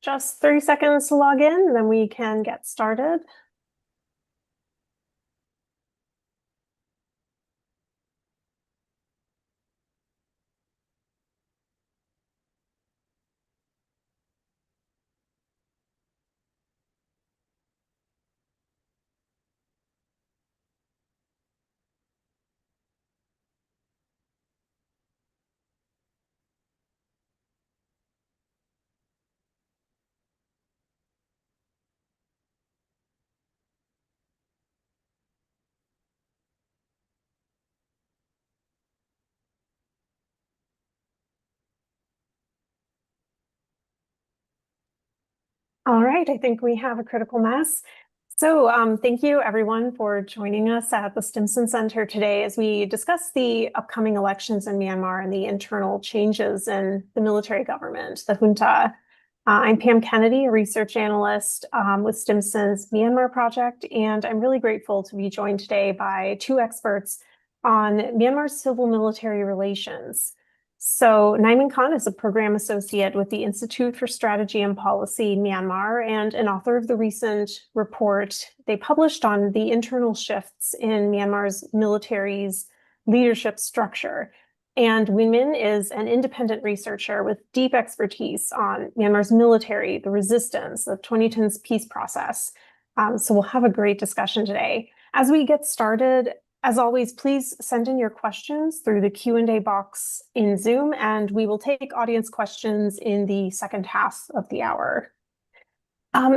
just 30 seconds to log in, and then we can get started. All right, I think we have a critical mass. So thank you everyone for joining us at the Stimson Center today as we discuss the upcoming elections in Myanmar and the internal changes in the military government, the junta. I'm Pam Kennedy, a research analyst with Stimson's Myanmar project, and I'm really grateful to be joined today by two experts on Myanmar's civil-military relations. So Naiman Khan is a program associate with the Institute for Strategy and Policy, Myanmar, and an author of the recent report they published on the internal shifts in Myanmar's military's leadership structure. And Min is an independent researcher with deep expertise on Myanmar's military, the resistance, the 2010's peace process. So we'll have a great discussion today. As we get started, as always, please send in your questions through the Q&A box in Zoom, and we will take audience questions in the second half of the hour.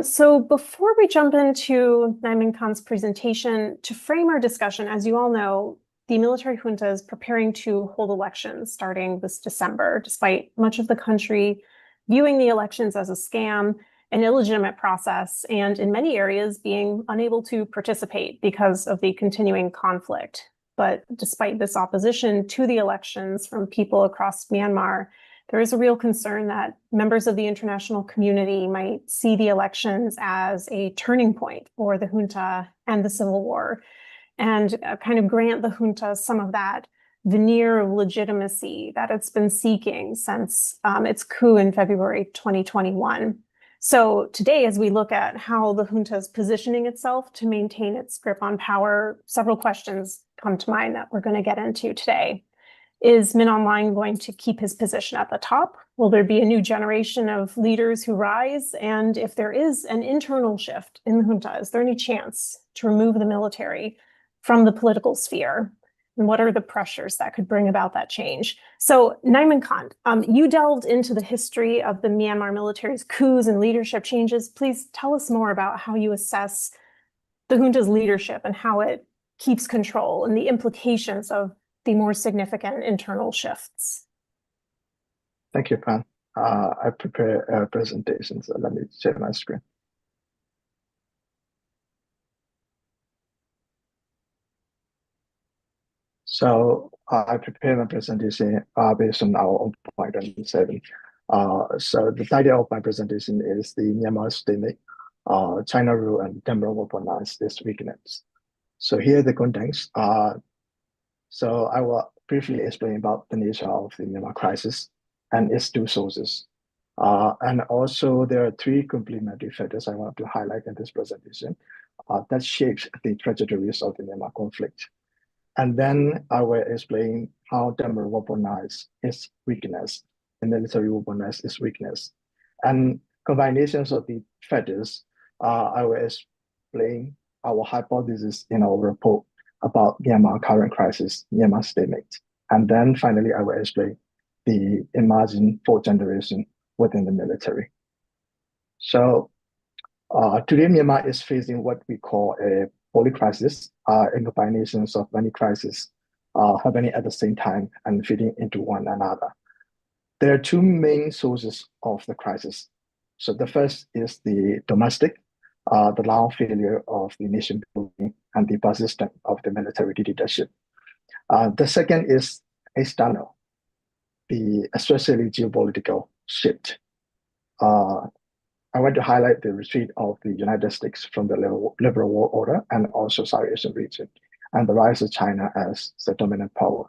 So before we jump into Naiman Khan's presentation, to frame our discussion, as you all know, the military junta is preparing to hold elections starting this December, despite much of the country viewing the elections as a scam, an illegitimate process, and in many areas being unable to participate because of the continuing conflict. But despite this opposition to the elections from people across Myanmar, there is a real concern that members of the international community might see the elections as a turning point for the junta and the civil war, and kind of grant the junta some of that veneer of legitimacy that it's been seeking since its coup in February 2021. So today, as we look at how the junta is positioning itself to maintain its grip on power, several questions come to mind that we're going to get into today. Is Min Aung Hlaing going to keep his position at the top? Will there be a new generation of leaders who rise? And if there is an internal shift in the junta, is there any chance to remove the military from the political sphere? And what are the pressures that could bring about that change? So Naiman Khan, you delved into the history of the Myanmar military's coups and leadership changes. Please tell us more about how you assess the junta's leadership and how it keeps control and the implications of the more significant internal shifts. Thank you, Pam. I prepare a presentation, so let me share my screen. So I prepared my presentation based on our own point on 7. So the title of my presentation is the Myanmar stalemate, China rule and temporal weaponize this weakness. So here are the contents. So I will briefly explain about the nature of the Myanmar crisis and its two sources. And also there are 3 complementary factors I want to highlight in this presentation that shapes the trajectories of the Myanmar conflict. And then I will explain how temporal weaponize its weakness and military weaponize its weakness. And combinations of the factors, I will explain our hypothesis in our report about Myanmar current crisis, Myanmar stalemate. And then finally, I will explain the emerging 4th generation within the military. So today, Myanmar is facing what we call a polycrisis, in combinations of many crises happening at the same time and feeding into one another. There are 2 main sources of the crisis. So the first is the domestic, the long failure of the nation building and the persistence of the military leadership. The second is external, the especially geopolitical shift. I want to highlight the retreat of the United States from the liberal world order and also South Asian region, and the rise of China as the dominant power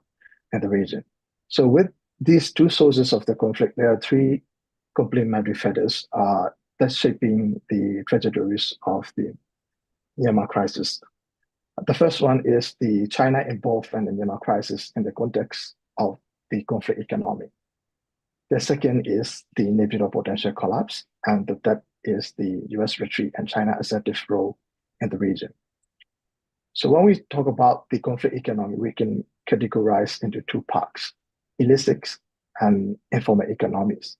in the region. So with these 2 sources of the conflict, there are 3 complementary factors that's shaping the trajectories of the Myanmar crisis. The first one is the China involvement in the Myanmar crisis in the context of the conflict economy. The second is the Nebula potential collapse, and the third is the US retreat and China assertive role in the region. So when we talk about the conflict economy, we can categorize into two parts, illicit and informal economies.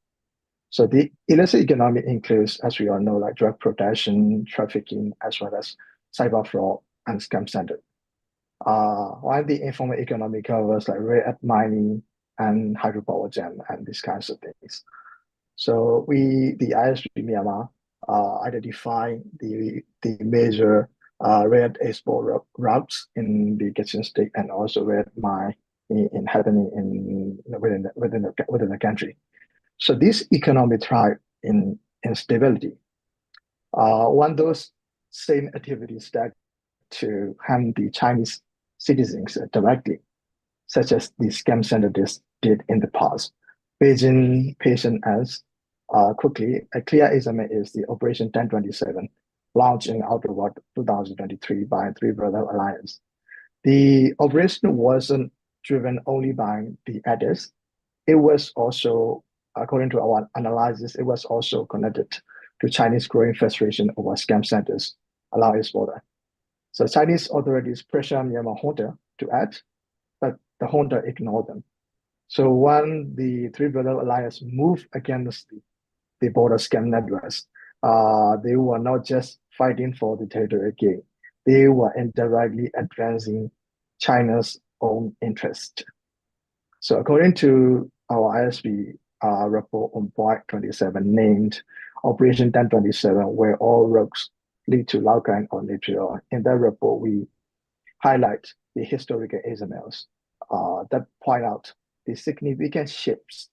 So the illicit economy includes, as we all know, like drug production, trafficking, as well as cyber fraud and scam centered. While the informal economy covers like rare earth mining and hydropower gen and these kinds of things. So the ISP Myanmar, identify the major rare earth export routes in the Kachin state and also rare earth mine happening within the country. So this economy thrive in stability. When those same activities start to harm the Chinese citizens directly, such as the scam centers did in the past, Beijing patient as quickly a clear example is the Operation 1027, launched in October 2023 by Three Brother Alliance. The operation wasn't driven only by the adders. It was also, according to our analysis, it was also connected to Chinese growing frustration over scam centers along its border. So Chinese authorities pressure Myanmar junta to act, but the junta ignored them. So when the Three Brother Alliance moved against the border scam networks, they were not just fighting for the territory again, they were indirectly advancing China's own interest. So according to our ISB report on point 27 named Operation 1027, where all roads lead to Laogai or Nipur, in that report we highlight the historical examples that point out the significant shifts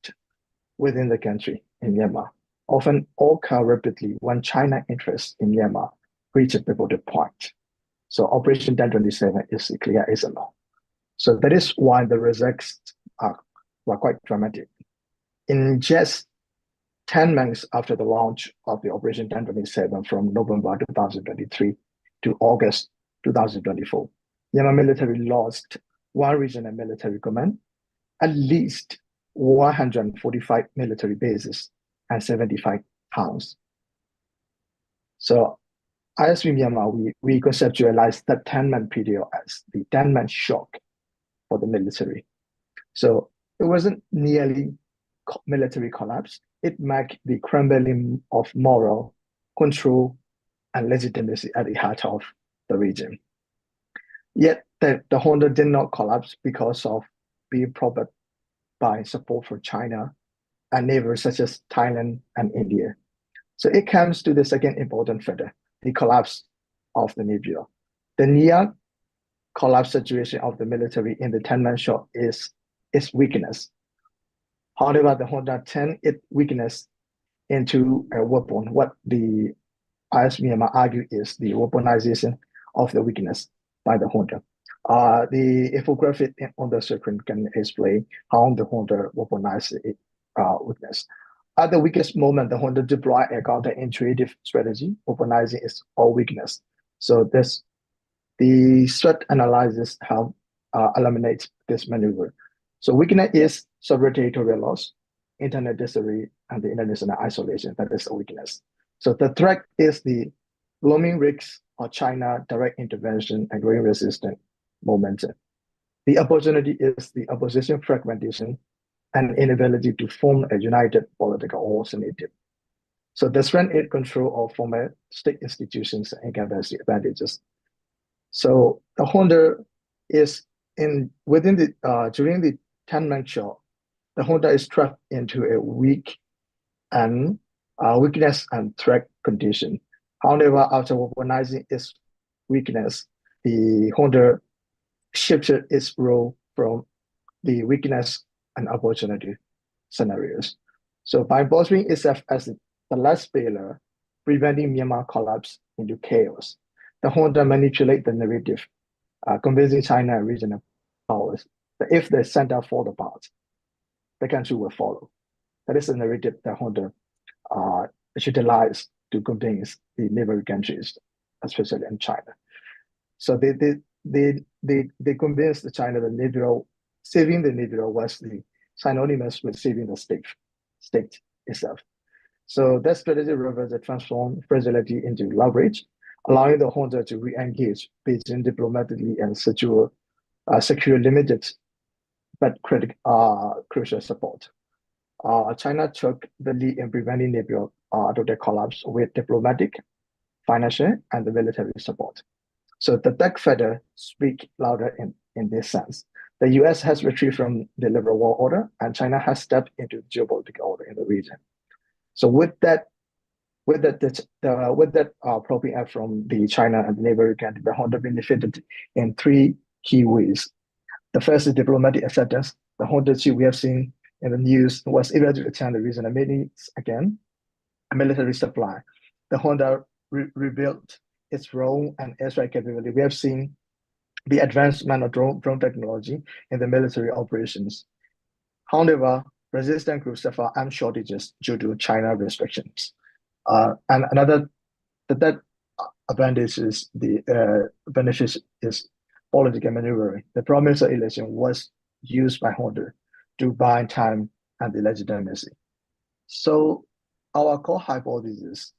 within the country in Myanmar, often occur rapidly when China interests in Myanmar reach a pivotal point. So Operation 1027 is a clear example. So that is why the results were quite dramatic. In just 10 months after the launch of the Operation 1027 from November 2023 to August 2024, Myanmar military lost one regional military command, at least 145 military bases, and 75 towns. So ISB Myanmar, we conceptualize that 10-month period as the 10-month shock for the military. So it wasn't nearly military collapse. It marked the crumbling of moral control and legitimacy at the heart of the region. Yet the junta did not collapse because of being propped by support from China and neighbors such as Thailand and India. So it comes to the second important factor, the collapse of the Nebula. The near collapse situation of the military in the 10-month shock is its weakness. However, the junta turned its weakness into a weapon. What the IS Myanmar argue is the weaponization of the weakness by the junta. The infographic on the screen can explain how the junta weaponized its weakness. At the weakest moment, the junta deployed a counterintuitive strategy, weaponizing its own weakness. So the threat analysis help eliminate this maneuver. So weakness is sovereign territorial loss, internet disarray, and the international isolation. That is a weakness. So the threat is the looming risks of China direct intervention and growing resistance momentum. The opportunity is the opposition fragmentation and inability to form a united political alternative. So the strength is control of former state institutions and capacity advantages. So the junta is during the 10-month shock, the junta is trapped into a weakness and threat condition. However, after weaponizing its weakness, the junta shifted its role from the weakness and opportunity scenarios. So by bolstering itself as the last failure, preventing Myanmar collapse into chaos, the junta manipulate the narrative, convincing China and regional powers that if the center fall apart, the country will follow. That is the narrative the junta utilized to convince the neighboring countries, especially in China. So they convinced China that saving the Navy was synonymous with saving the state itself. So that strategy reversed transformed fragility into leverage, allowing the junta to re-engage Beijing diplomatically and secure limited but crucial support. China took the lead in preventing Libya total collapse with diplomatic, financial, and military support. So the tech feather speak louder in this sense. The US has retreated from the liberal world order, and China has stepped into geopolitical order in the region. So with that probing up from the China and the neighboring country, the junta benefited in three key ways. The first is diplomatic acceptance. The junta chief we have seen in the news was able to attend the region and meetings again, a military supply. The junta rebuilt its drone and airstrike capability. We have seen the advancement of drone technology in the military operations. However, resistant groups suffer arms shortages due to China restrictions. And that advantage is the benefit is political maneuvering. The promise of election was used by junta to buy time and legitimacy. So our core hypothesis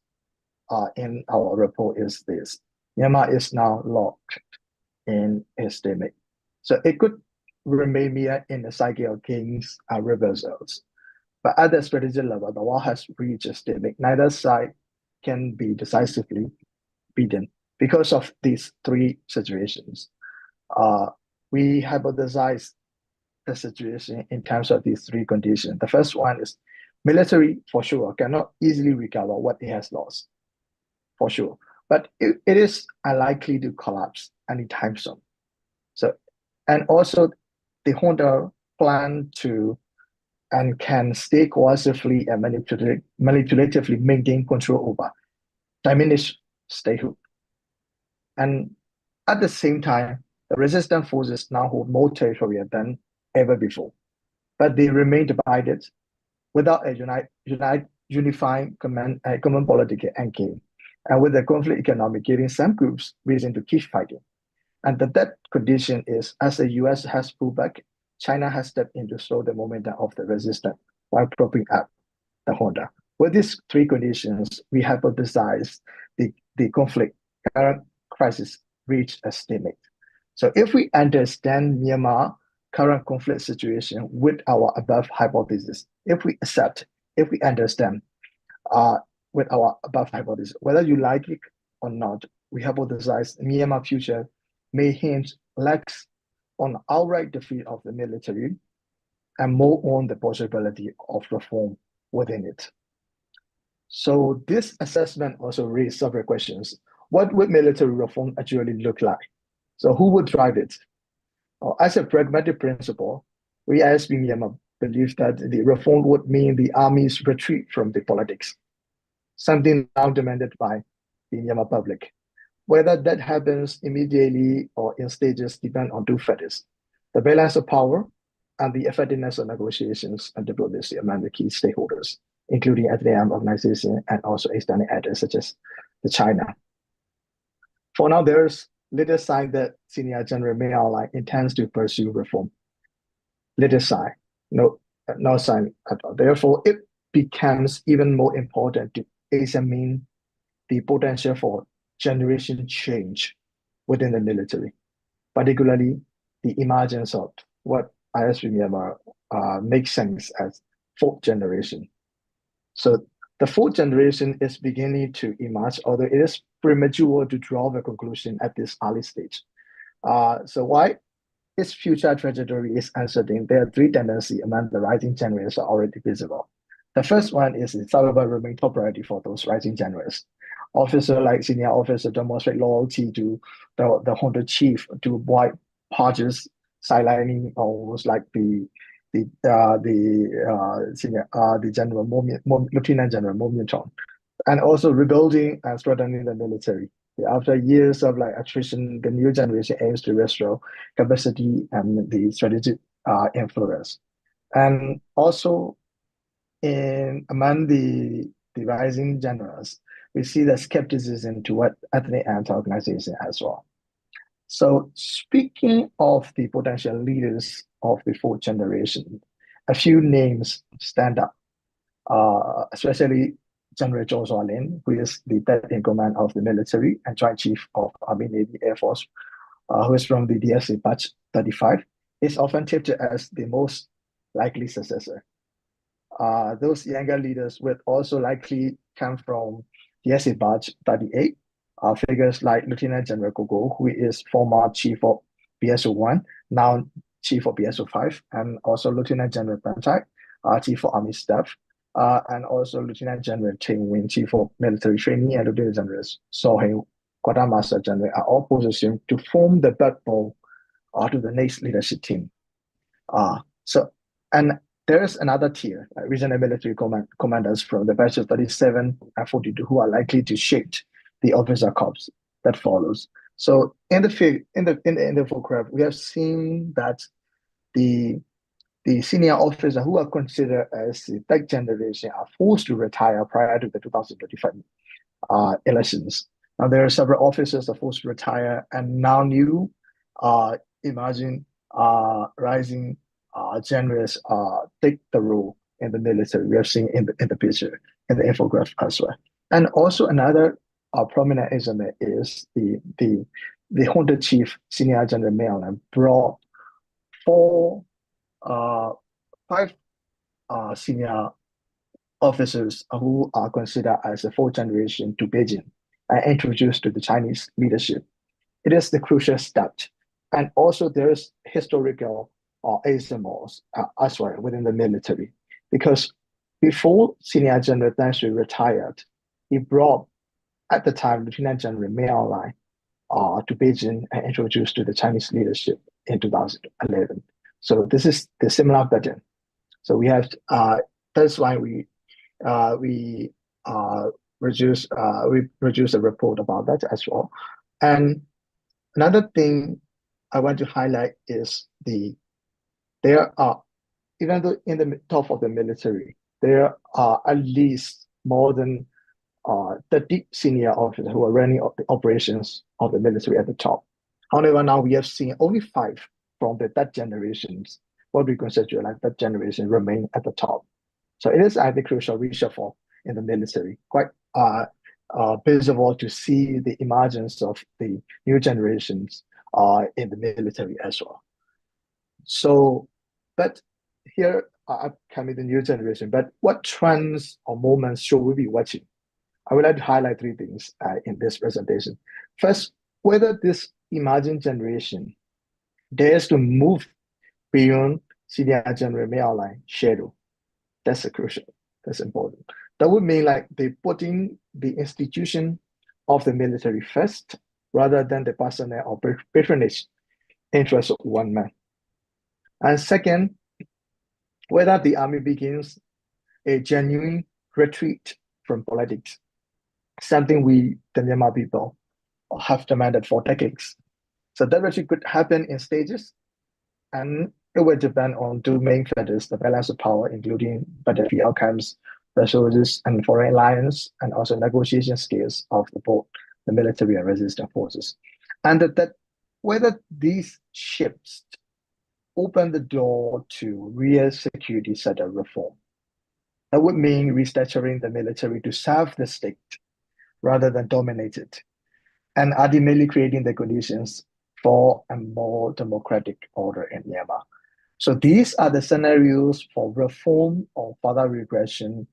in our report is this: Myanmar is now locked in a stalemate. So it could remain mere in the cycle of gains and reversals. But at the strategic level, the war has reached a stalemate. Neither side can be decisively beaten because of these three situations. We hypothesize the situation in terms of these three conditions. The first one is military, for sure, cannot easily recover what it has lost, for sure. But it is unlikely to collapse anytime soon. So, and also the junta plan to and can stay coercively and manipulatively maintain control over diminished statehood. And at the same time, the resistant forces now hold more territory than ever before, but they remain divided without a unifying common political endgame, and with the conflict economic giving some groups reason to keep fighting. And that condition is, as the US has pulled back, China has stepped in to slow the momentum of the resistance while propping up the junta. With these three conditions, we hypothesize the conflict current crisis reached a stalemate. So if we understand Myanmar current conflict situation with our above hypothesis, if we understand with our above hypothesis, whether you like it or not, we hypothesize Myanmar future may hinge less on outright defeat of the military and more on the possibility of reform within it. So this assessment also raised several questions. What would military reform actually look like? So who would drive it? As a pragmatic principle, we as Myanmar believe that the reform would mean the army's retreat from the politics, something now demanded by the Myanmar public. Whether that happens immediately or in stages depend on two factors: the balance of power and the effectiveness of negotiations and diplomacy among the key stakeholders, including FDM organization and also external actors such as the China. For now, there's little sign that Senior General Min Aung Hlaing intends to pursue reform. Little sign, no sign at all. Therefore, it becomes even more important to examine the potential for generation change within the military, particularly the emergence of what ISP Myanmar makes sense as fourth generation. So the fourth generation is beginning to emerge, although it is premature to draw the conclusion at this early stage. So why its future trajectory is uncertain, there are three tendencies among the rising generals are already visible. The first one is its however remain top priority for those rising generals. Officers like senior officers demonstrate loyalty to the junta chief to avoid purges, sidelining almost like the general Lieutenant General Mo, and also rebuilding and strengthening the military. After years of attrition, the new generation aims to restore capacity and the strategic influence. And also among the the rising generals, we see the skepticism toward ethnic anti-organization as well. So speaking of the potential leaders of the fourth generation, a few names stand up, especially General Zhou Zuolin, who is the third in command of the military and Joint Chief of Army Navy Air Force, who is from the DSA batch 35, is often tipped as the most likely successor. Those younger leaders would also likely come from DSA batch 38. Figures like Lieutenant General Gogo, who is former chief of BSO-1, now chief of BSO-5, and also Lieutenant General Panchak, chief of Army Staff, and also Lieutenant General Ting Wing, chief of military training, and Lieutenant General So Hei, Quartermaster General, are all positioned to form the backbone to the next leadership team. And there's another tier, regional military commanders from the batches 37 and 42, who are likely to shape the officer corps that follows. So in the infograph, we have seen that the senior officers who are considered as the third generation are forced to retire prior to the 2025 elections. Now there are several officers that are forced to retire, and now new emerging rising generals take the role in the military. We have seen in the picture, in the infograph as well. And also another prominent example is the Junta Chief Senior General Min Aung Hlaing brought five senior officers who are considered as a fourth generation to Beijing and introduced to the Chinese leadership. It is the crucial step. And also there is historical examples as well within the military, because before Senior General Deng Shui retired, he brought, at the time, Lieutenant General Min Aung Hlaing to Beijing and introduced to the Chinese leadership in 2011. So this is the similar pattern. So we have that's why we produce a report about that as well. And another thing I want to highlight is there are, even though in the top of the military, there are at least more than 30 senior officers who are running the operations of the military at the top. However, now we have seen only 5 from the third generations, what we consider like that generation, remain at the top. So it is, I think, crucial reshuffle in the military. Quite visible to see the emergence of the new generations in the military as well. So, but here upcoming the new generation, but what trends or moments should we be watching? I would like to highlight 3 things in this presentation. First, whether this emerging generation dares to move beyond Senior General Min Aung Hlaing shadow. That's crucial. That's important. That would mean like they putting the institution of the military first rather than the personnel or patronage interest of one man. And second, whether the army begins a genuine retreat from politics, something we, the Myanmar people, have demanded for decades. So that retreat could happen in stages, and it will depend on 2 main factors: the balance of power, including battlefield outcomes, resources, and foreign alliance, and also negotiation skills of both the military and resistance forces. And that whether these shifts open the door to real security setup reform. That would mean restructuring the military to serve the state rather than dominate it, and ultimately creating the conditions for a more democratic order in Myanmar. So these are the scenarios for reform or further regression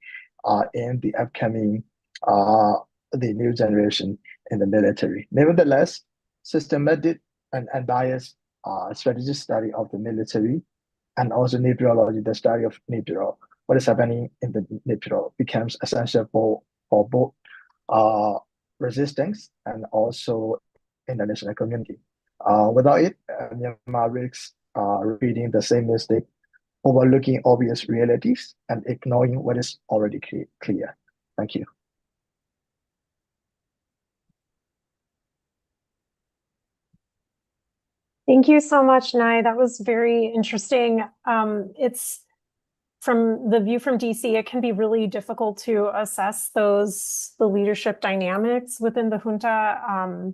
in the upcoming, the new generation in the military. Nevertheless, systematic and unbiased strategic study of the military, and also meteorology, the study of meteor, what is happening in the meteor, becomes essential for both resistance and also international community. Without it, Myanmar risks repeating the same mistake, overlooking obvious realities and ignoring what is already clear. Thank you. Thank you so much, Nai. That was very interesting. It's from the view from DC, it can be really difficult to assess the leadership dynamics within the junta.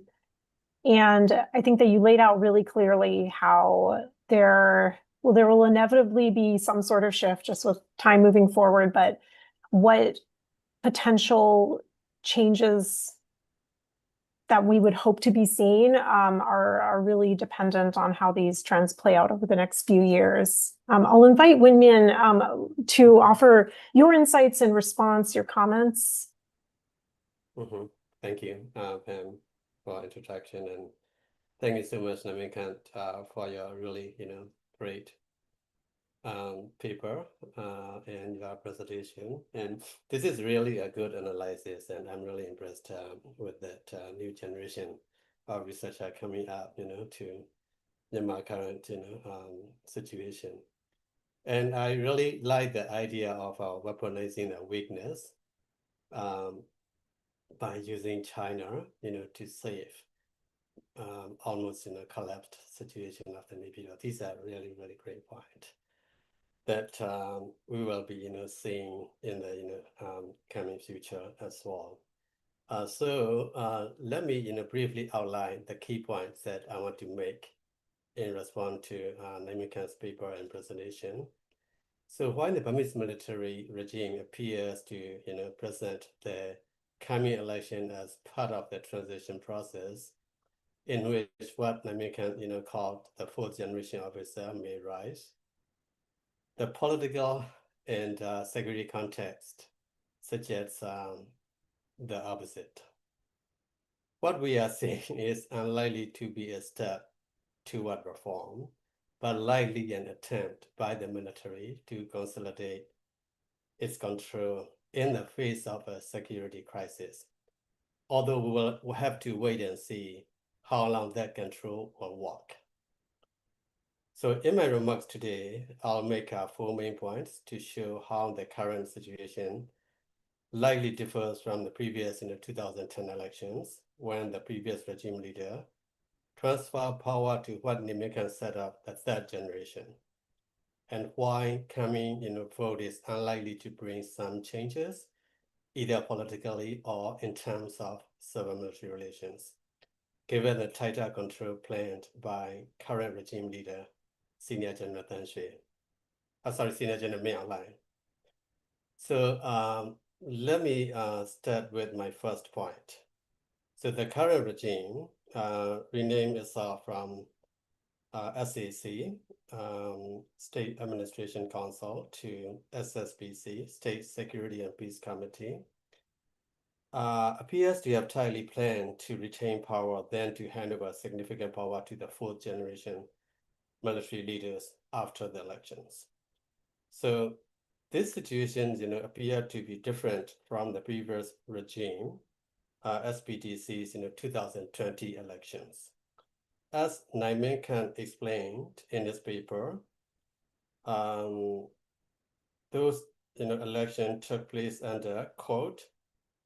And I think that you laid out really clearly how there will inevitably be some sort of shift just with time moving forward, but what potential changes that we would hope to be seeing are really dependent on how these trends play out over the next few years. I'll invite Winmin to offer your insights in response, your comments. Thank you, Pam, for introduction, and thank you so much, Namikant, for your really, great paper and your presentation. And this is really a good analysis, and I'm really impressed with that new generation of researchers coming up, to Myanmar current, situation. And I really like the idea of weaponizing a weakness by using China, to save almost in a collapsed situation after Naypyidaw. These are really, really great points that we will be, seeing in the, coming future as well. So let me, briefly outline the key points that I want to make in response to Namikant's paper and presentation. So while the Burmese military regime appears to, present the coming election as part of the transition process, in which what Namikant, called the fourth generation officer may rise, the political and security context suggests the opposite. What we are seeing is unlikely to be a step toward reform, but likely an attempt by the military to consolidate its control in the face of a security crisis. Although we'll have to wait and see how long that control will work. So in my remarks today, I'll make 4 main points to show how the current situation likely differs from the previous 2010 elections, when the previous regime leader transferred power to what Namikant set up the third generation, and why coming vote is unlikely to bring some changes, either politically or in terms of civil-military relations, given the tighter control planned by current regime leader Senior General Senior General Min Aung Hlaing. So let me start with my first point. So the current regime renamed itself from SAC, State Administration Council, to SSPC, State Security and Peace Committee, appears to have tightly planned to retain power, then to hand over significant power to the fourth generation military leaders after the elections. So these situations, appear to be different from the previous regime, SPDC's, 2020 elections. As Namikant explained in his paper, those, elections took place under, quote,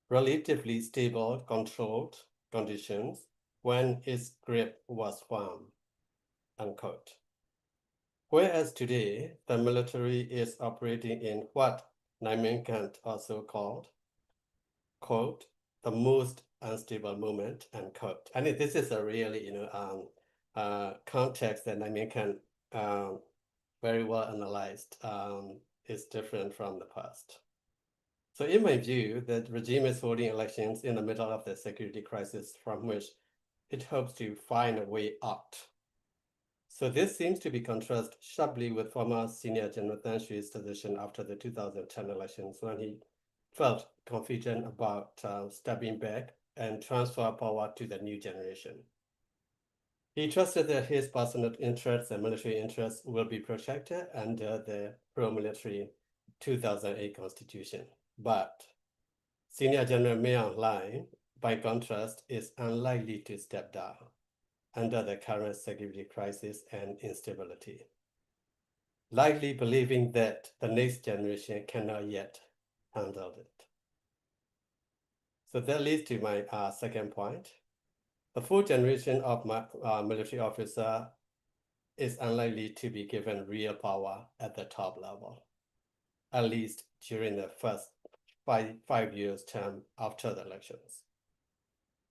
relatively stable, controlled conditions when its grip was firm, unquote. Whereas today, the military is operating in what Namikant also called, quote, the most unstable moment, unquote. I mean, this is a really, context that Namikant very well analyzed, is different from the past. So in my view, the regime is holding elections in the middle of the security crisis from which it hopes to find a way out. So this seems to be contrasted sharply with former Senior General Than Shwe's decision after the 2010 elections, when he felt confident about stepping back and transfer power to the new generation. He trusted that his personal interests and military interests will be protected under the pro-military 2008 constitution. But Senior General Min Aung Hlaing, by contrast, is unlikely to step down under the current security crisis and instability, likely believing that the next generation cannot yet handle it. So that leads to my second point. The fourth generation of military officer is unlikely to be given real power at the top level. at least during the first five years term after the elections.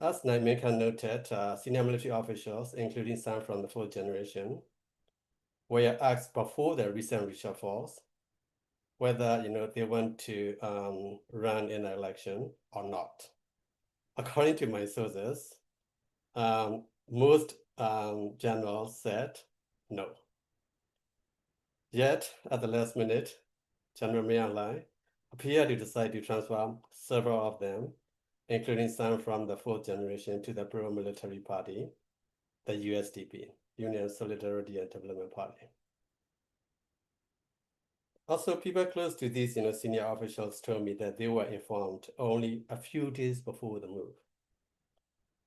As Naimika noted, senior military officials, including some from the fourth generation, were asked before the recent reshuffles whether they want to run in an election or not. According to my sources, most generals said no. Yet, at the last minute, General Min Aung Hlaing appeared to decide to transfer several of them, including some from the fourth generation, to the pro-military party, the USDP, Union Solidarity and Development Party. Also, people close to these senior officials told me that they were informed only a few days before the move,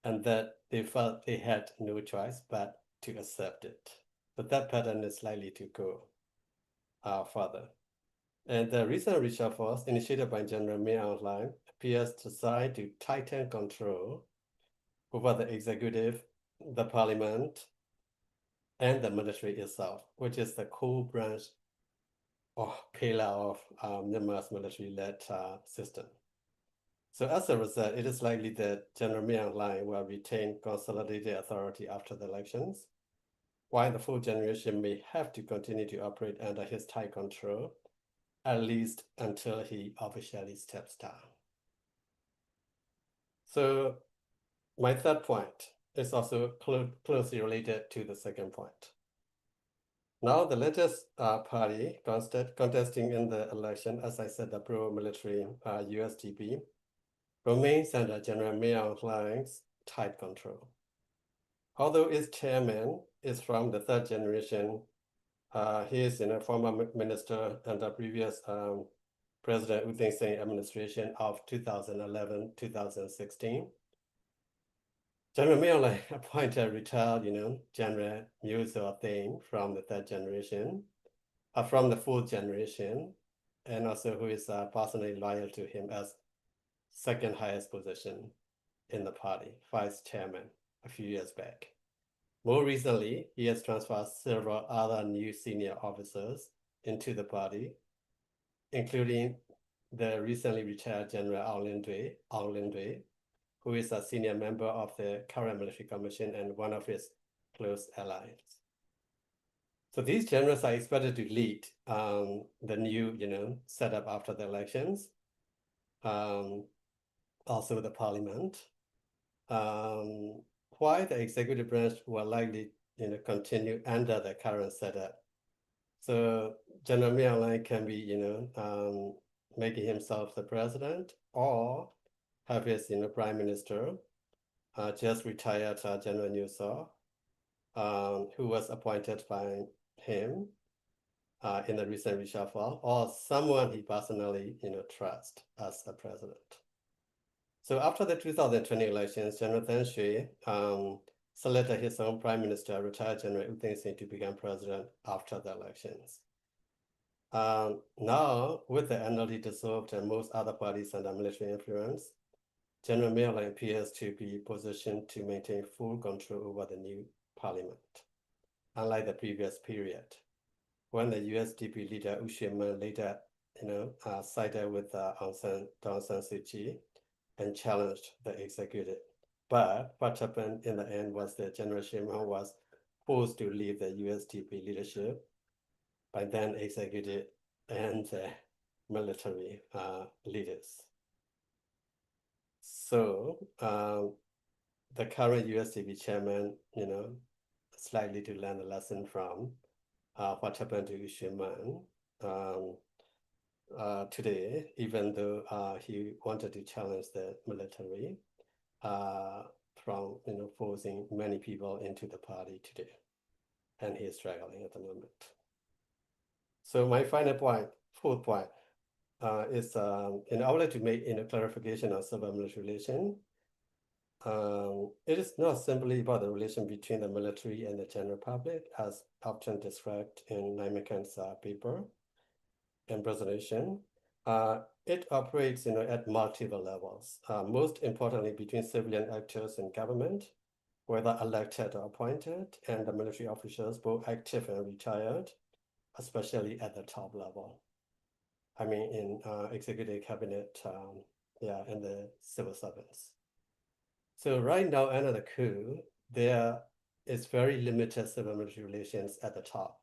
and that they felt they had no choice but to accept it. But that pattern is likely to go further. And the recent reshuffles initiated by General Min Aung Hlaing appears designed to tighten control over the executive, the parliament, and the military itself, which is the core branch or pillar of Myanmar's military-led system. So as a result, it is likely that General Min Aung Hlaing will retain consolidated authority after the elections, while the fourth generation may have to continue to operate under his tight control, at least until he officially steps down. So my third point is also closely related to the second point. Now the latest party contesting in the election, as I said, the pro-military USDP, remains under General Min Aung Hlaing's tight control. Although its chairman is from the third generation, he is a former minister under previous President U Thein Sein administration of 2011-2016. General Min Aung Hlaing appointed retired, General Min Thein from the third generation, from the fourth generation, and also who is personally loyal to him as second highest position in the party, vice chairman, a few years back. More recently, he has transferred several other new senior officers into the party, including the recently retired General Aung Hlaing Dui, who is a senior member of the current military commission and one of his close allies. So these generals are expected to lead the new, setup after the elections, also the parliament. Why the executive branch will likely, continue under the current setup. So General Min Aung Hlaing can be, making himself the president, or have his, prime minister, just retired General Newsaw, who was appointed by him in the recent reshuffle, or someone he personally, trusts as a president. So after the 2020 elections, General Than Shwe selected his own prime minister, retired General U Thein Sein, to become president after the elections. Now, with the NLD dissolved and most other parties under military influence, General Min Aung Hlaing appears to be positioned to maintain full control over the new parliament, unlike the previous period, when the USDP leader U Hsin Men later, sided with Aung San Suu Kyi and challenged the executive. But what happened in the end was that General Hsin Men was forced to leave the USDP leadership by then executive and the military leaders. So the current USDP chairman, is likely to learn a lesson from what happened to U Hsin Men today, even though he wanted to challenge the military from forcing many people into the party today, and he is struggling at the moment. So my final point, fourth point, is I would like to make clarification on civil-military relation. It is not simply about the relation between the military and the general public, as often described in Naimika's paper and presentation. It operates at multiple levels, most importantly between civilian actors and government, whether elected or appointed, and the military officials, both active and retired, especially at the top level. I mean, in executive cabinet, and the civil servants. So right now, under the coup, there is very limited civil-military relations at the top.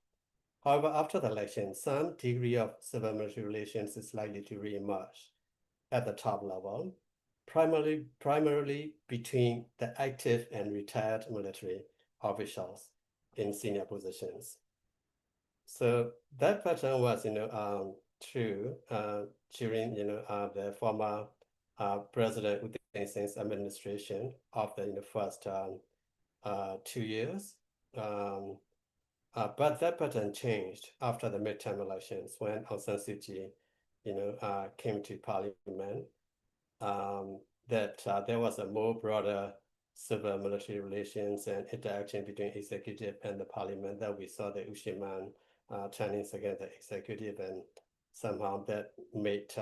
However, after the election, some degree of civil-military relations is likely to re-emerge at the top level, primarily between the active and retired military officials in senior positions. So that pattern was, true during, the former President Wu Sing's administration of the first 2 years. But that pattern changed after the midterm elections when Aung San Suu Kyi, came to parliament. That there was a more broader civil-military relations and interaction between executive and the parliament, that we saw the Ushiman turning against the executive, and somehow that made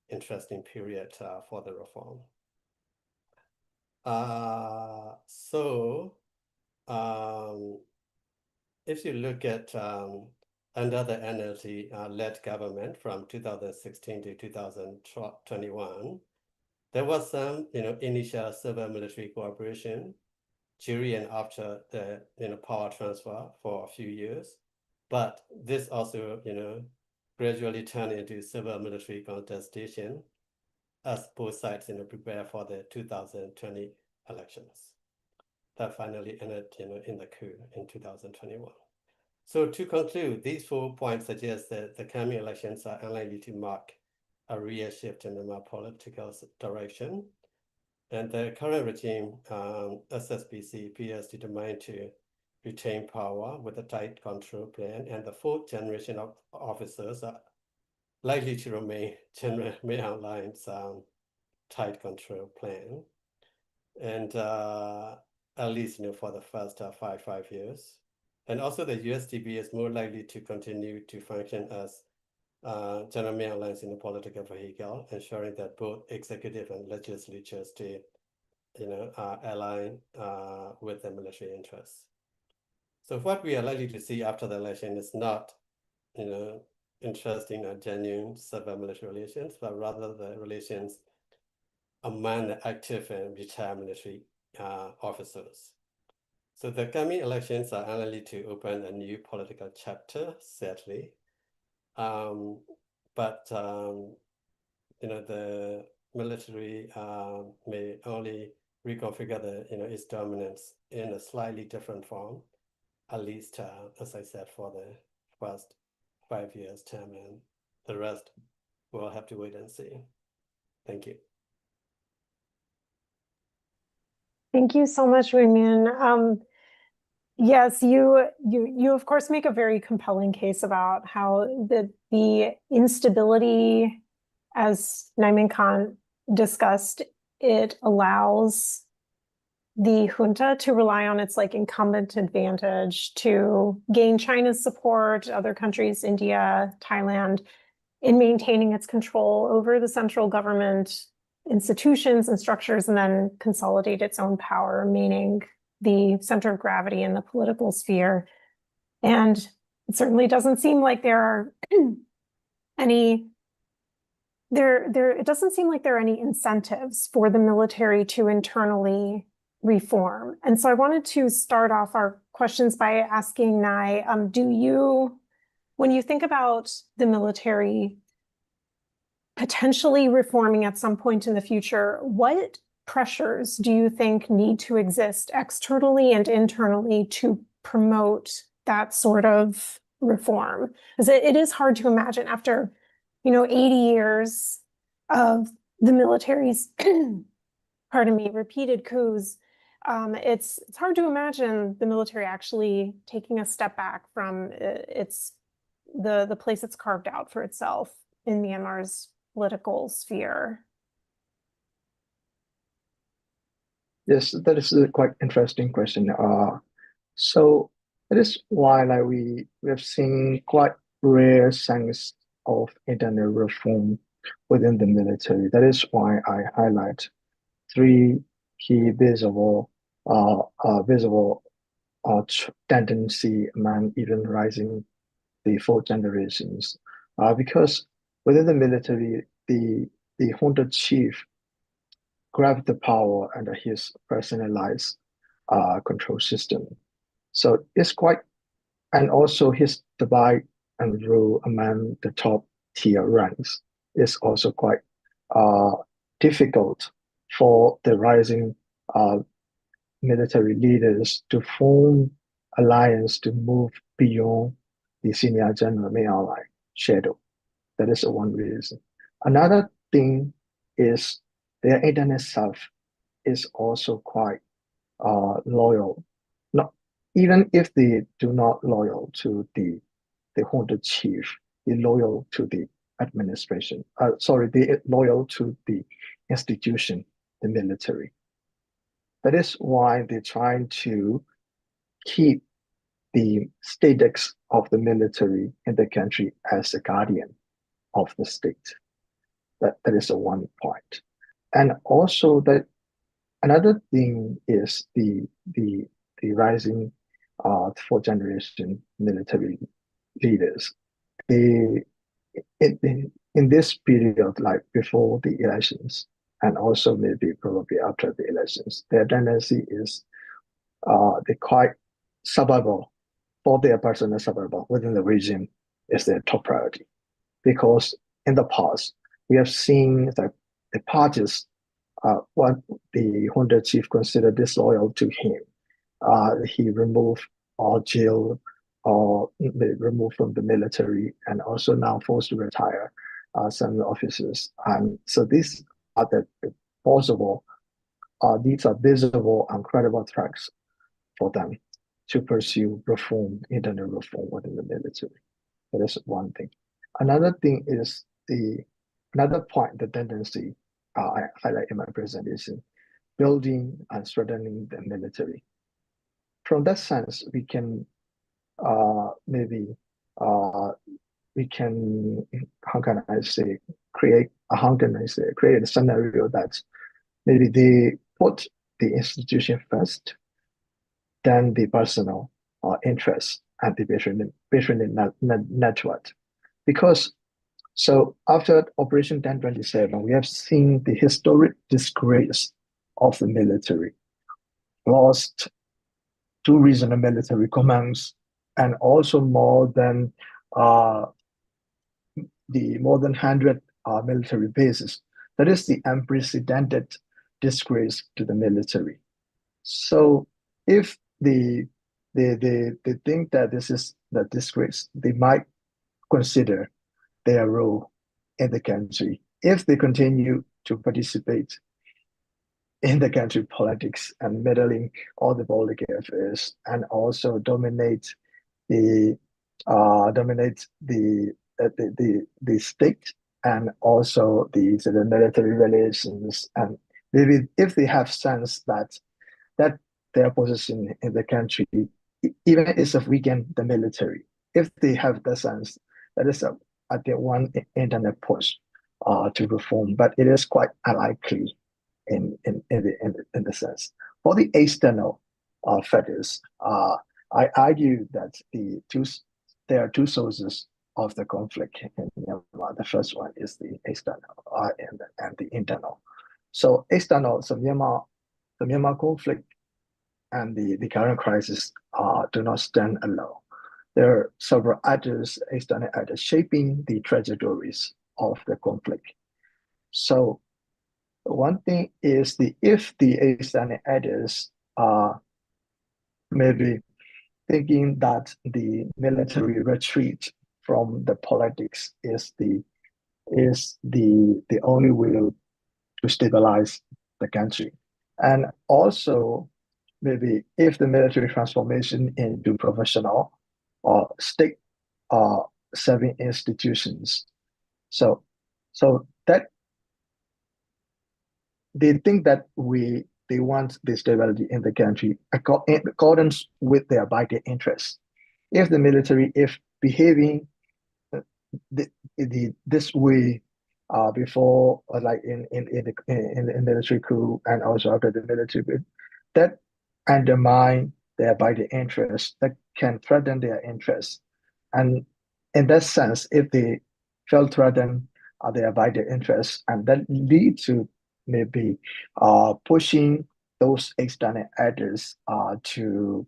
interesting period for the reform. If you look at under the NLD-led government from 2016 to 2021, there was some, initial civil-military cooperation during and after the, power transfer for a few years, but this also, gradually turned into civil-military contestation as both sides, prepare for the 2020 elections. That finally ended, in the coup in 2021. So to conclude, these 4 points suggest that the coming elections are unlikely to mark a real shift in the political direction. And the current regime, SSPC, appears determined to retain power with a tight control plan, and the 4th generation of officers are likely to remain General Min Aung Hlaing's tight control plan. And at least, for the first 5 years. And also the USDP is more likely to continue to function as General Min Aung Hlaing's political vehicle, ensuring that both executive and legislature stay, aligned with the military interests. So what we are likely to see after the election is not, interesting or genuine civil-military relations, but rather the relations among the active and retired military officers. So the coming elections are unlikely to open a new political chapter, sadly. But the military may only reconfigure its dominance in a slightly different form, at least, as I said, for the first 5 years term, and the rest we'll have to wait and see. Thank you. Thank you so much, Wei Min. Yes, you of course make a very compelling case about how the instability, as Naiman Khan discussed, it allows the junta to rely on its incumbent advantage to gain China's support, other countries, India, Thailand, in maintaining its control over the central government institutions and structures, and then consolidate its own power, meaning the center of gravity in the political sphere. And it certainly doesn't seem like there are any it doesn't seem like there are any incentives for the military to internally reform. And so I wanted to start off our questions by asking Nai, when you think about the military potentially reforming at some point in the future, what pressures do you think need to exist externally and internally to promote that sort of reform? Because it is hard to imagine after, 80 years of the military's, repeated coups, it's hard to imagine the military actually taking a step back from the place it's carved out for itself in Myanmar's political sphere. Yes, that is a quite interesting question. So that is why we have seen quite rare signs of internal reform within the military. That is why I highlight 3 key visible tendency among even rising the 4 generations. Because within the military, the junta chief grabbed the power under his personalized control system. So it's quite, and also his divide and rule among the top tier ranks is also quite difficult for the rising military leaders to form alliance to move beyond the senior general Min Aung Hlaing shadow. That is one reason. Another thing is their internal self is also quite loyal. Not even if they do not loyal to the junta chief, they loyal to the administration. They loyal to the institution, the military. That is why they're trying to keep the status of the military in the country as a guardian of the state. That is one point. And also that another thing is the rising fourth generation military leaders. They in this period, like before the elections, and also maybe probably after the elections, their tendency is they quite survival for their personal survival within the regime is their top priority. Because in the past, we have seen that the parties, what the junta chief considered disloyal to him, he removed or jailed or removed from the military and also now forced to retire some officers. And so these are the possible, these are visible and credible threats for them to pursue reform, internal reform within the military. That is one thing. Another thing is another point, the tendency I highlight in my presentation, building and strengthening the military. From that sense, we can how can I say, create a scenario that maybe they put the institution first, then the personal interest and the patronage network. Because so after Operation 1027, we have seen the historic disgrace of the military, lost 2 regional military commands, and also more than 100 military bases. That is the unprecedented disgrace to the military. So if they think that this is the disgrace, they might consider their role in the country if they continue to participate in the country politics and meddling all the political affairs and also dominate the state and also the military relations, and maybe if they have sense that their position in the country, even if it weaken the military, if they have the sense, that is at the one internet push to reform, but it is quite unlikely in the sense. For the external factors, I argue that there are 2 sources of the conflict in Myanmar. The first one is the external and the internal. So external, the Myanmar conflict and the current crisis do not stand alone. There are several others, external others, shaping the trajectories of the conflict. So one thing is if the external others are maybe thinking that the military retreat from the politics is the only way to stabilize the country. And also maybe if the military transformation into professional or state serving institutions. So that they think that they want the stability in the country in accordance with their vital interests. If the military, if behaving this way before, like in the military coup and also after the military coup, that undermine their vital interests, that can threaten their interests. And in that sense, if they felt threatened, their vital interests, and that lead to maybe pushing those external actors to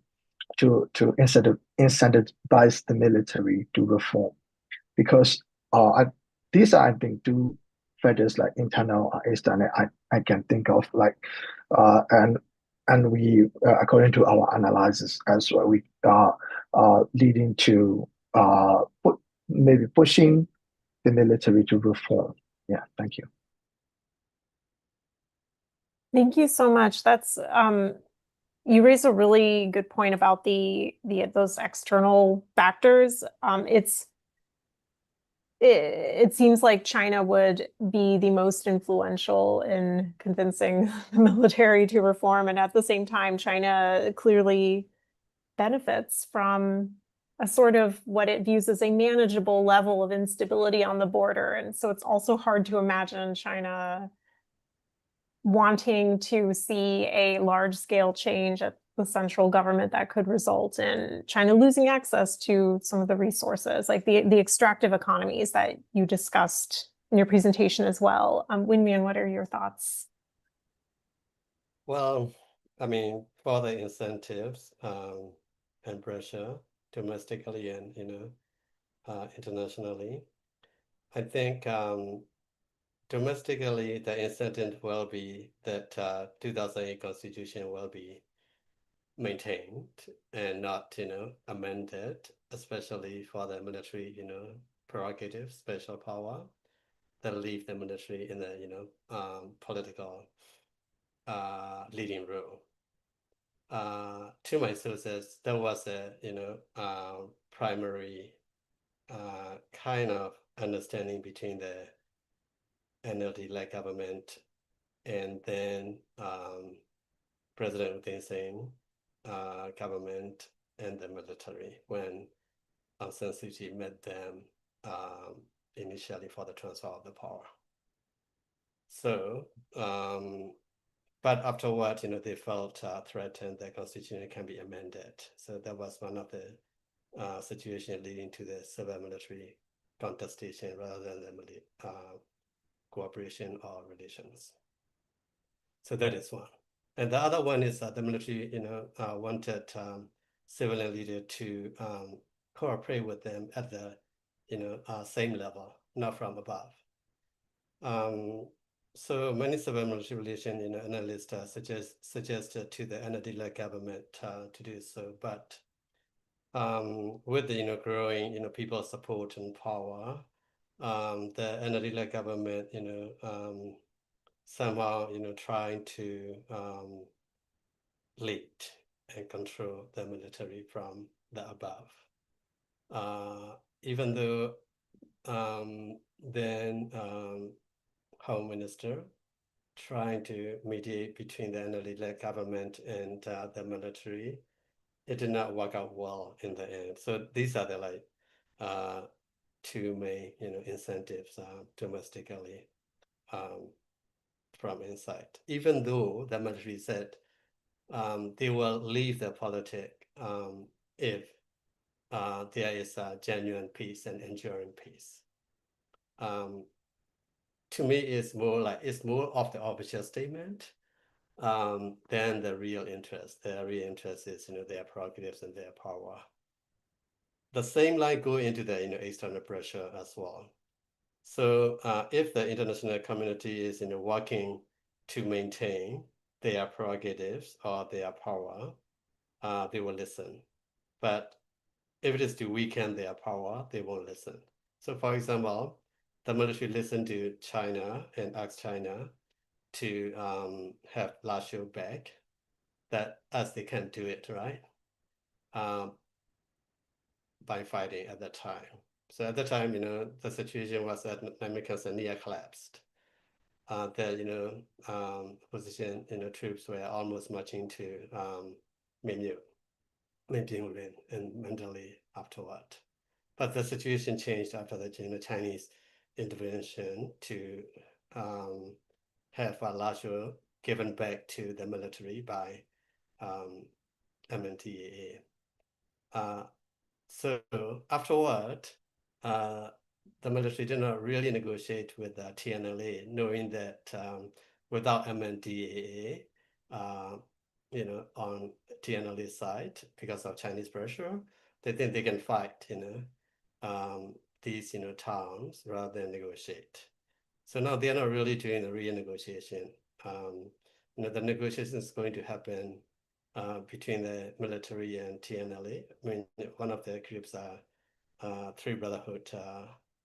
incentivize the military to reform, because these are, I think, two factors, like internal or external, I can think of, like and we according to our analysis as well, we are leading to maybe pushing the military to reform. Yeah, thank you. Thank you so much. That's you raise a really good point about those external factors. It seems like China would be the most influential in convincing the military to reform, and at the same time, China clearly benefits from a sort of what it views as a manageable level of instability on the border. And so it's also hard to imagine China wanting to see a large-scale change at the central government that could result in China losing access to some of the resources, like the extractive economies that you discussed in your presentation as well. Win-Mian, what are your thoughts? Well, I mean, for the incentives and pressure domestically and internationally, I think domestically the incentive will be that 2008 Constitution will be maintained and not amended, especially for the military prerogative, special power that leave the military in the political leading role. To my sources, there was a primary kind of understanding between the NLD-led government and then President Hussein government and the military when Aung San Suu Kyi met them initially for the transfer of the power. So, but afterward, they felt threatened that constitution can be amended. So that was one of the situations leading to the civil military contestation rather than the cooperation or relations. So that is one. And the other one is that the military, wanted civilian leader to cooperate with them at the, same level, not from above. So many civil military relation, analysts suggested to the NLD-led government to do so, but with the growing people's support and power, the NLD-led government, somehow trying to lead and control the military from the above. Even though then Home Minister trying to mediate between the NLD-led government and the military, it did not work out well in the end. So these are the two main incentives domestically from inside. Even though the military said they will leave the politics if there is a genuine peace and enduring peace. To me, it's more of the official statement than the real interest. The real interest is their prerogatives and their power. The same line go into the external pressure as well. So if the international community is working to maintain their prerogatives or their power, they will listen. But if it is to weaken their power, they won't listen. So for example, the military listened to China and asked China to have Lazio back, that as they can do it, right? By fighting at that time. So at the time, the situation was that Namika's near collapsed. The position, troops were almost marching to Min Aung Hlaing and mentally afterward. But the situation changed after the Chinese intervention to have a Lazio given back to the military by MNTAA. So afterward, the military did not really negotiate with the TNLA, knowing that without MNDAA, on TNLA side, because of Chinese pressure, they think they can fight, these, towns rather than negotiate. So now they're not really doing the renegotiation. The negotiation is going to happen between the military and TNLA. I mean, one of the groups are Three Brotherhood,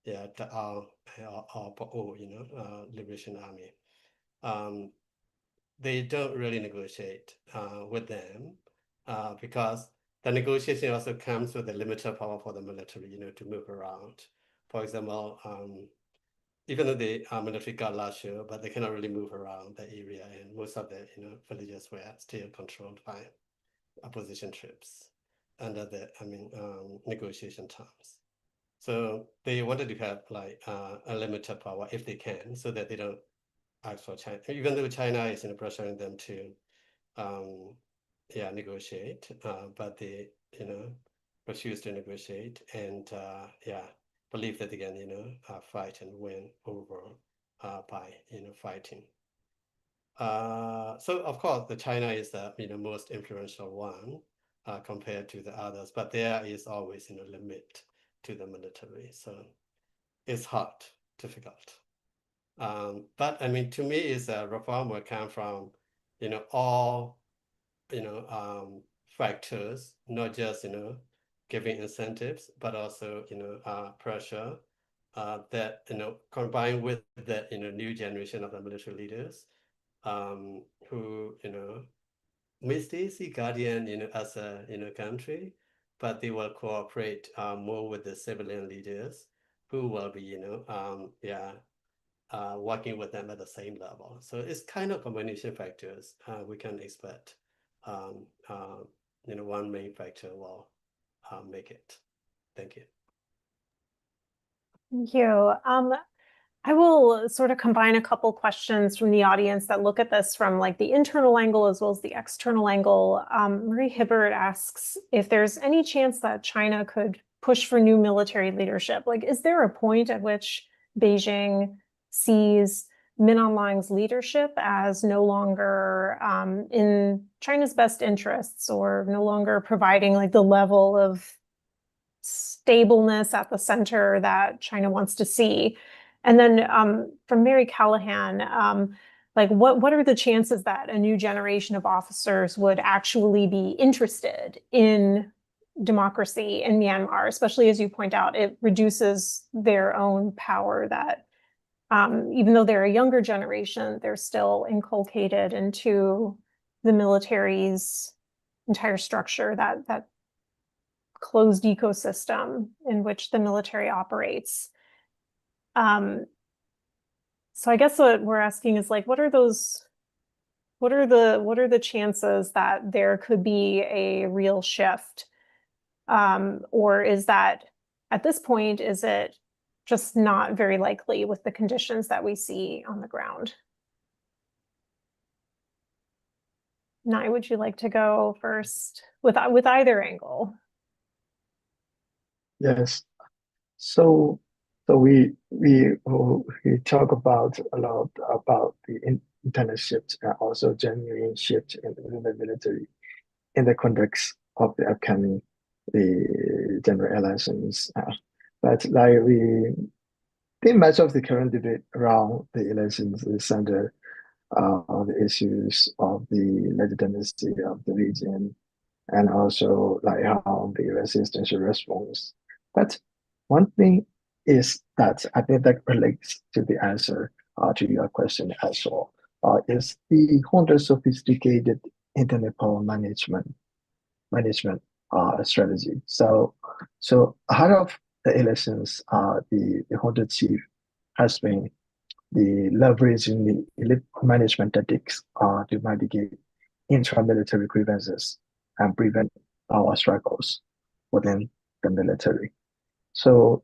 the RPO, Liberation Army. They don't really negotiate with them because the negotiation also comes with a limited power for the military, to move around. For example, even though the military got larger, but they cannot really move around the area, and most of the villages were still controlled by opposition troops under the negotiation terms. So they wanted to have like a limited power if they can, so that they don't ask for China, even though China is pressuring them to negotiate, but they refuse to negotiate, and believe that they can fight and win over by fighting. So of course the China is the most influential one compared to the others, but there is always limit to the military, so it's hard, difficult. But I mean, to me, is a reform will come from all factors, not just giving incentives, but also pressure that combined with the new generation of the military leaders who may still see Guardian as a country, but they will cooperate more with the civilian leaders who will be working with them at the same level. So it's kind of combination factors we can expect. One main factor will make it. Thank you. Thank you. I will sort of combine a couple questions from the audience that look at this from like the internal angle as well as the external angle. Marie Hibbert asks if there's any chance that China could push for new military leadership. Like, is there a point at which Beijing sees Min Aung Hlaing's leadership as no longer in China's best interests, or no longer providing like the level of stableness at the center that China wants to see? And then from Mary Callahan, like what are the chances that a new generation of officers would actually be interested in democracy in Myanmar, especially as you point out, it reduces their own power that even though they're a younger generation, they're still inculcated into the military's entire structure, that closed ecosystem in which the military operates. So I guess what we're asking is like, what are the chances that there could be a real shift? Or is that at this point, is it just not very likely with the conditions that we see on the ground? Nai, would you like to go first with either angle? Yes. So we talk about a lot about the internal shift and also genuine shift in the military in the context of the upcoming the general elections. But like much of the current debate around the elections is centered on the issues of the legitimacy of the region, and also like how the resistance response. But one thing is that I think that relates to the answer to your question as well, is the whole sophisticated internet power management strategy. So ahead of the elections, the Junta chief has been leveraging the elite management tactics to mitigate intra-military grievances and prevent power struggles within the military. So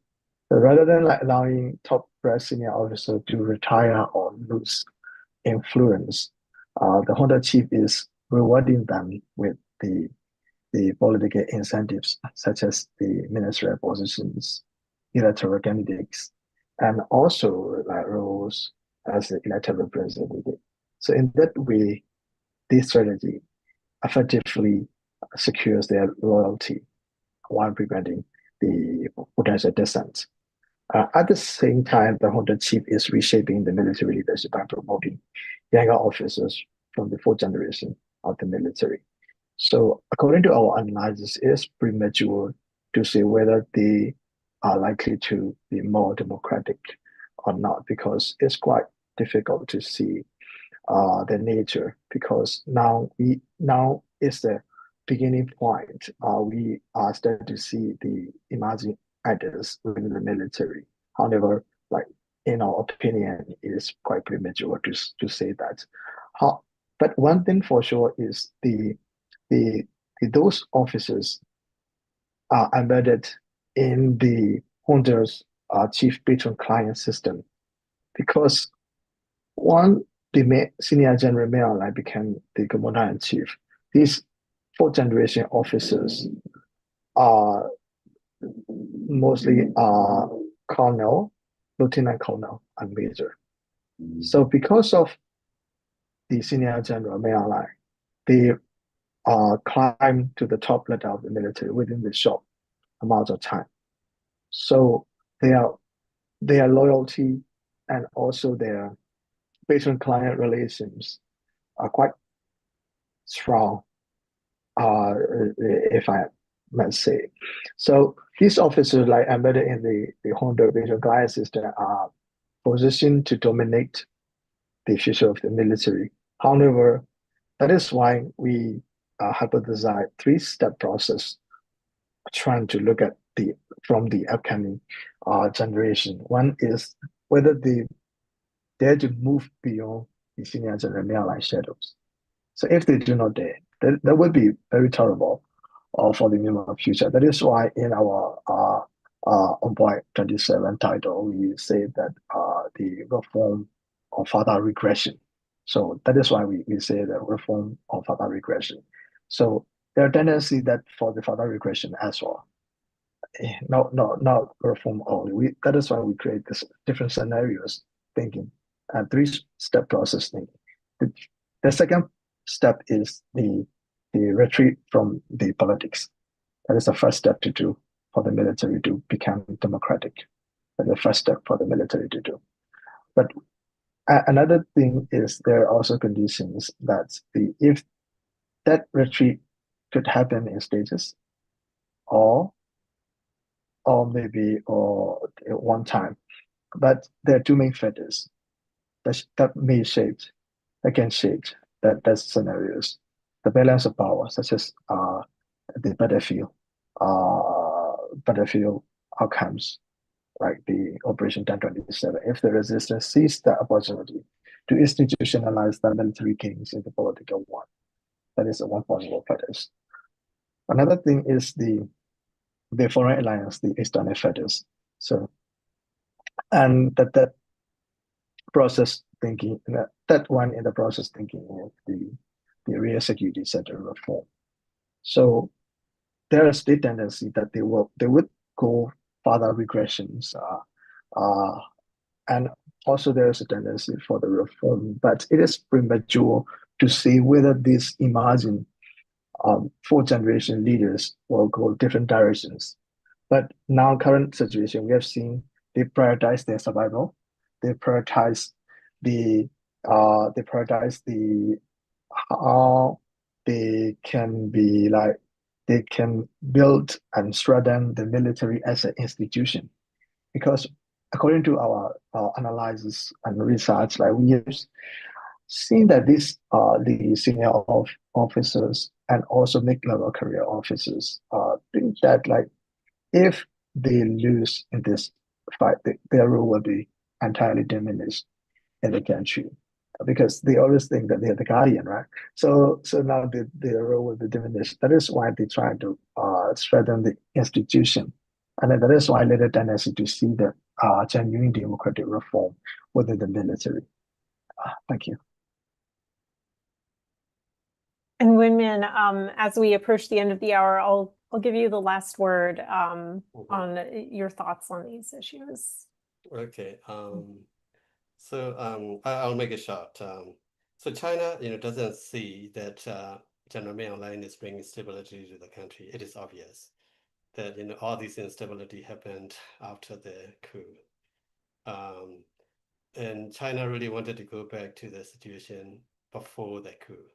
rather than like allowing top brass senior officers to retire or lose influence, the Junta chief is rewarding them with the political incentives, such as the ministerial positions electoral candidates, and also like roles as the elected representative. So in that way, this strategy effectively secures their loyalty while preventing the potential dissent. At the same time, the junta chief is reshaping the military leadership by promoting younger officers from the fourth generation of the military. So according to our analysis, it is premature to say whether they are likely to be more democratic or not, because it's quite difficult to see the nature, because now is the beginning point. We are starting to see the emerging ideas within the military. However, like in our opinion, it is quite premature to say that. How, but one thing for sure is those officers are embedded in the junta's chief patron-client system, because one, the senior general Min Aung Hlaing became the commander-in-chief. These fourth generation officers are mostly colonel, lieutenant colonel, and major. So because of the senior general Min Aung Hlaing, they climb to the top level of the military within the short amount of time. So their loyalty and also their patron-client relations are quite strong, if I must say. So these officers, like embedded in the junta patron-client system, are positioned to dominate the future of the military. However, that is why we hypothesize three-step process, trying to look at from the upcoming generation. One is whether they dare to move beyond the senior general Min Aung Hlaing shadows. So if they do not dare, that would be very terrible for the Myanmar future. That is why in our Envoy 27 title, we say that the reform of further regression. So that is why we say that reform of further regression. So there are tendencies that for the further regression as well. Not reform only. That is why we create this different scenarios thinking and three-step process thinking. The second step is the retreat from the politics. That is the first step to do for the military to become democratic. That's the first step for the military to do. But another thing is there are also conditions that if that retreat could happen in stages, or maybe at one time. But there are two main factors that can shape that scenarios. The balance of power, such as the battlefield outcomes, like the Operation 1027. If the resistance sees the opportunity to institutionalize the military gains in the political war, that is one possible factors. Another thing is the foreign alliance, the external factors. So, and that process thinking, that one in the process thinking of the real security sector reform. So there is the tendency that they would go further regressions, and also there is a tendency for the reform, but it is premature to say whether these emerging fourth generation leaders will go different directions. But now current situation, we have seen they prioritize their survival. They prioritize how they can build and strengthen the military as an institution. Because according to our analysis and research, like we have seen that these the senior officers and also mid-level career officers think that like if they lose in this fight, their role will be entirely diminished in the country, because they always think that they're the guardian, right? So now their role will be diminished. That is why they try to strengthen the institution, and then that is why later tendency to see the genuine democratic reform within the military. Thank you. And Winmin, as we approach the end of the hour, I'll I'll give you the last word on your thoughts on these issues. Okay. I'll make it short. So China, doesn't see that General Min Aung Hlaing is bringing stability to the country. It is obvious that all this instability happened after the coup. And China really wanted to go back to the situation before the coup.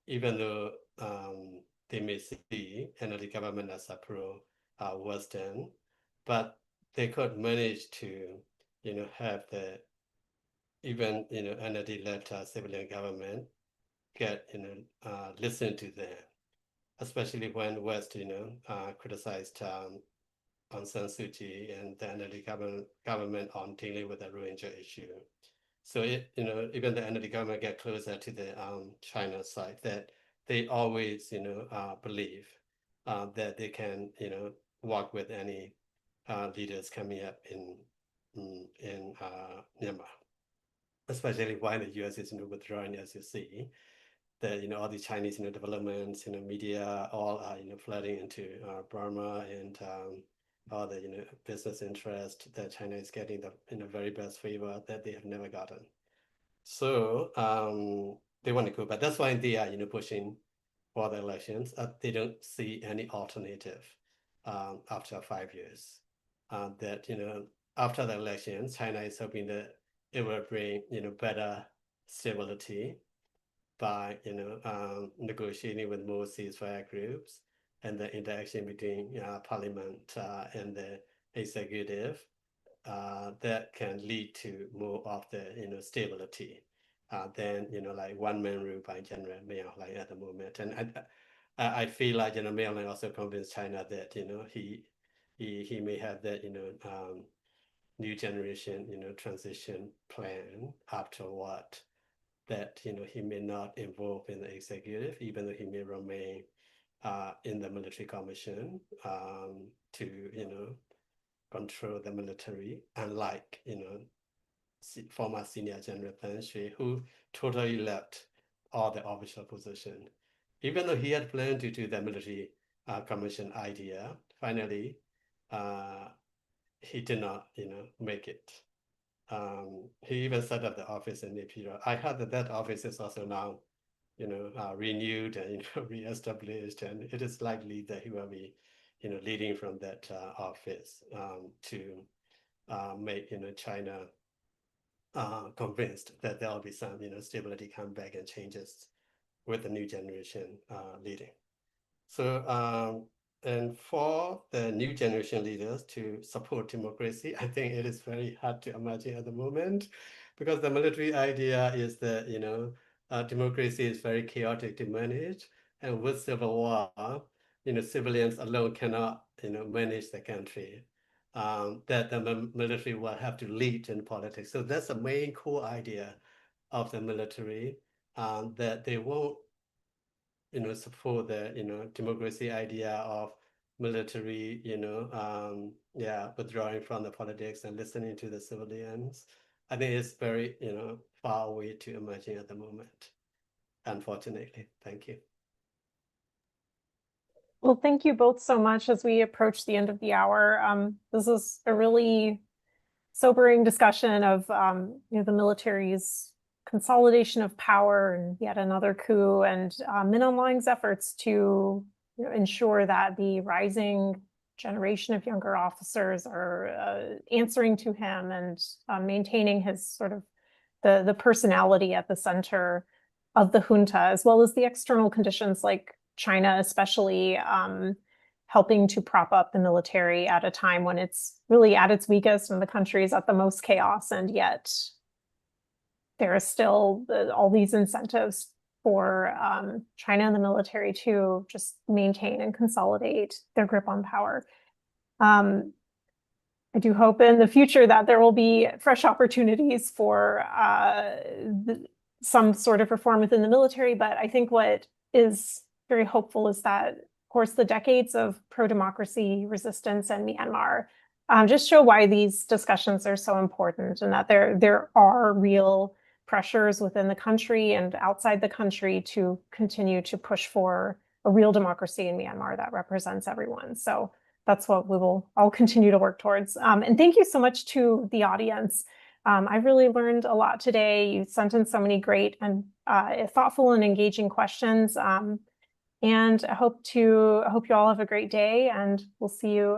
Even though they may see the government as a pro-Western, but they could manage to, have the even NLD-led civilian government get listen to them, especially when West criticized Aung San Suu Kyi and the NLD government on dealing with the Rohingya issue. So even the NLD government get closer to the China side, that they always believe that they can work with any leaders coming up in Myanmar, especially while the US is withdrawing, as you see. That all the Chinese developments, media, all are flooding into Burma, and all the business interest that China is getting the very best favor that they have never gotten. So they want to go, but that's why they are pushing for the elections. They don't see any alternative after 5 years. That after the elections, China is hoping that it will bring better stability by negotiating with more ceasefire groups, and the interaction between parliament and the executive that can lead to more of the stability than like one-man rule by General Min Aung Hlaing at the moment. And I feel like Min Aung Hlaing also convinced China that he may have that new generation transition plan afterward, that he may not involve in the executive, even though he may remain in the military commission to control the military, unlike former senior General Than Shwe, who totally left all the official position. Even though he had planned to do the military commission idea, finally he did not make it. He even set up the office in Naypyidaw. I heard that office is also now renewed and re-established, and it is likely that he will be leading from that office to make China convinced that there will be some stability come back and changes with the new generation leading. So and for the new generation leaders to support democracy, I think it is very hard to imagine at the moment, because the military idea is that democracy is very chaotic to manage, and with civil war, civilians alone cannot manage the country. That the military will have to lead in politics. So that's the main core idea of the military, that they won't support the democracy idea of military withdrawing from the politics and listening to the civilians. I think it's very far away to imagine at the moment, unfortunately. Thank you. Well, thank you both so much as we approach the end of the hour. This is a really sobering discussion of the military's consolidation of power and yet another coup, and Min Aung Hlaing's efforts to ensure that the rising generation of younger officers are answering to him and maintaining his sort of the personality at the center of the junta, as well as the external conditions like China, especially helping to prop up the military at a time when it's really at its weakest and the country is at the most chaos, and yet there is still all these incentives for China and the military to just maintain and consolidate their grip on power. I do hope in the future that there will be fresh opportunities for some sort of reform within the military, but I think what is very hopeful is that, of course, the decades of pro-democracy resistance in Myanmar just show why these discussions are so important, and that there are real pressures within the country and outside the country to continue to push for a real democracy in Myanmar that represents everyone. So that's what we will all continue to work towards. And thank you so much to the audience. I really learned a lot today. You sent in so many great and thoughtful and engaging questions. And I hope you all have a great day, and we'll see you